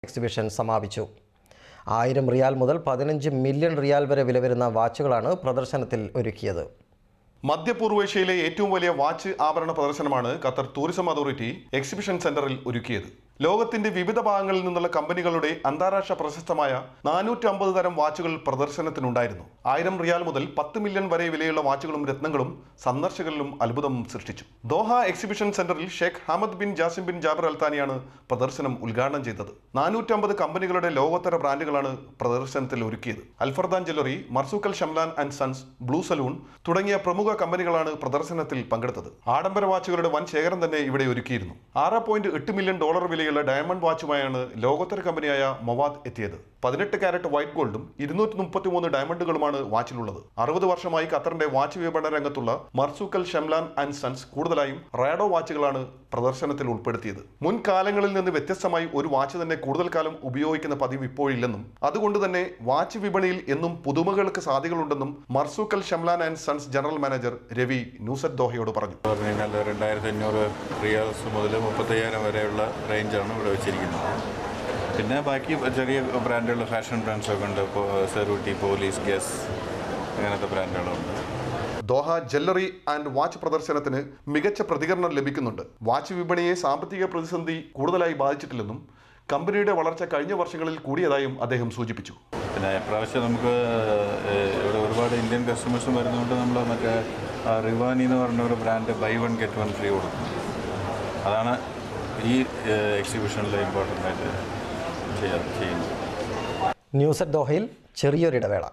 Exhibition സമാപിച്ചു. 1000 റിയാൽ മുതൽ 15 million റിയാൽ വരെ വില വരുന്ന വാച്ചുകളാണ് പ്രദർശനത്തിൽ ഒരുക്കിയത്. മധ്യപൂർവേഷ്യയിലെ ഏറ്റവും വലിയ വാച്ച് ആഭരണ പ്രദർശനമാണ് ഖത്തർ ടൂറിസം അതോറിറ്റി എക്സിബിഷൻ സെന്ററിൽ ഒരുക്കിയത്. ലോകത്തിന്റെ വിവിധ ഭാഗങ്ങളിൽ നിന്നുള്ള കമ്പനികളുടെ അന്താരാഷ്ട്ര പ്രശസ്തമായ 450 തരം വാച്ചുകൾ പ്രദർശനത്തിനുണ്ടായിരുന്നു. 1000 റിയാൽ മുതൽ 10 മില്യൺ വരെ വിലയുള്ള വാച്ചുകളും രത്നങ്ങളും സന്ദർശകരിലും അത്ഭുതം സൃഷ്ടിച്ചു. ദോഹ എക്സിബിഷൻ സെന്ററിൽ Sheikh Hamad bin Jassim bin Jaber അൽത്താനിയാണ് പ്രദർശനം ഉദ്ഘാടനം ചെയ്തത്. 450 കമ്പനികളുടെ ലോകോത്തര ബ്രാൻഡുകളാണ് പ്രദർശനത്തിൽ ഒരുക്കിയത്. Alfardan jewellery, Marzouq al Shamlan and sons, Blue Salon തുടങ്ങിയ പ്രമുഖ കമ്പനികളാണ് പ്രദർശനത്തിൽ പങ്കെടുത്തത്. ആഡംബര വാച്ചുകളുടെ വൻ ശേഖരം തന്നെ ഇവിടെ ഒരുക്കിയിരുന്നു. $6.8 മില്യൺ വിലയുള്ള ഡയമണ്ട് വാച്ചുമായാണ് ലോകോത്തര കമ്പനിയായ മൊവാദ് എത്തിയത്. 18 കാരറ്റ് വൈറ്റ് ഗോൾഡും 233 ഡയമണ്ടുകളുമാണ് വാച്ചിലുള്ളത്. 60 വർഷമായി ഖത്തറിന്റെ വാച്ച് വിപണന രംഗത്തുള്ള മർസൂക്കൽ ഷംലാൻ ആൻഡ് സൺസ് കൂടുതലായും റാഡോ വാച്ചുകളാണ് പ്രദർശനത്തിൽ ഉൾപ്പെടുത്തിയത്. മുൻകാലങ്ങളിൽ നിന്ന് വ്യത്യസ്തമായി ഒരു വാച്ച് തന്നെ കൂടുതൽ കാലം ഉപയോഗിക്കുന്ന പതിവ് ഇപ്പോഴില്ലെന്നും അതുകൊണ്ട് തന്നെ വാച്ച് വിപണിയിൽ എന്നും പുതുമകൾക്ക് സാധ്യതകളുണ്ടെന്നും Marzouq al Shamlan and sons general manager Ravi ന്യൂസറ്റ് ദോഹയോട് പറഞ്ഞു. 2500 റിയാൽസ് മുതൽ 35,000 വരെയുള്ള റേഞ്ചാണ് ഇവിടെ വെച്ചിരിക്കുന്നത്. പിന്നെ ബാക്കി ചെറിയ ബ്രാൻഡുകൾ, ഫാഷൻ ബ്രാൻഡ്സൊക്കെ ഉണ്ട്. ഇപ്പോൾ സെറൂട്ടി, പോലീസ്, ഗസ് അങ്ങനത്തെ ബ്രാൻഡുകളുണ്ട്. ദോഹ ജ്വല്ലറി ആൻഡ് വാച്ച് പ്രദർശനത്തിന് മികച്ച പ്രതികരണം ലഭിക്കുന്നുണ്ട്. വാച്ച് വിപണിയെ സാമ്പത്തിക പ്രതിസന്ധി കൂടുതലായി ബാധിച്ചിട്ടില്ലെന്നും കമ്പനിയുടെ വളർച്ച കഴിഞ്ഞ വർഷങ്ങളിൽ കൂടിയതായും അദ്ദേഹം സൂചിപ്പിച്ചു. പിന്നെ ഇപ്രാവശ്യം നമുക്ക് ഇവിടെ ഒരുപാട് ഇന്ത്യൻ കസ്റ്റമേഴ്സും വരുന്നതുകൊണ്ട് നമ്മൾ മറ്റേ റിവാനി എന്ന് പറഞ്ഞ ഒരു ബ്രാൻഡ് ബൈ 1 get 1 ഫ്രീ കൊടുക്കും. അതാണ് ഈ എക്സിബിഷനിൽ ഇമ്പോർട്ടൻ്റ് ആയിട്ട് ചെയ്യുന്നത്. ന്യൂസ് അറ്റ് ദോഹയിൽ ചെറിയൊരിടവേള.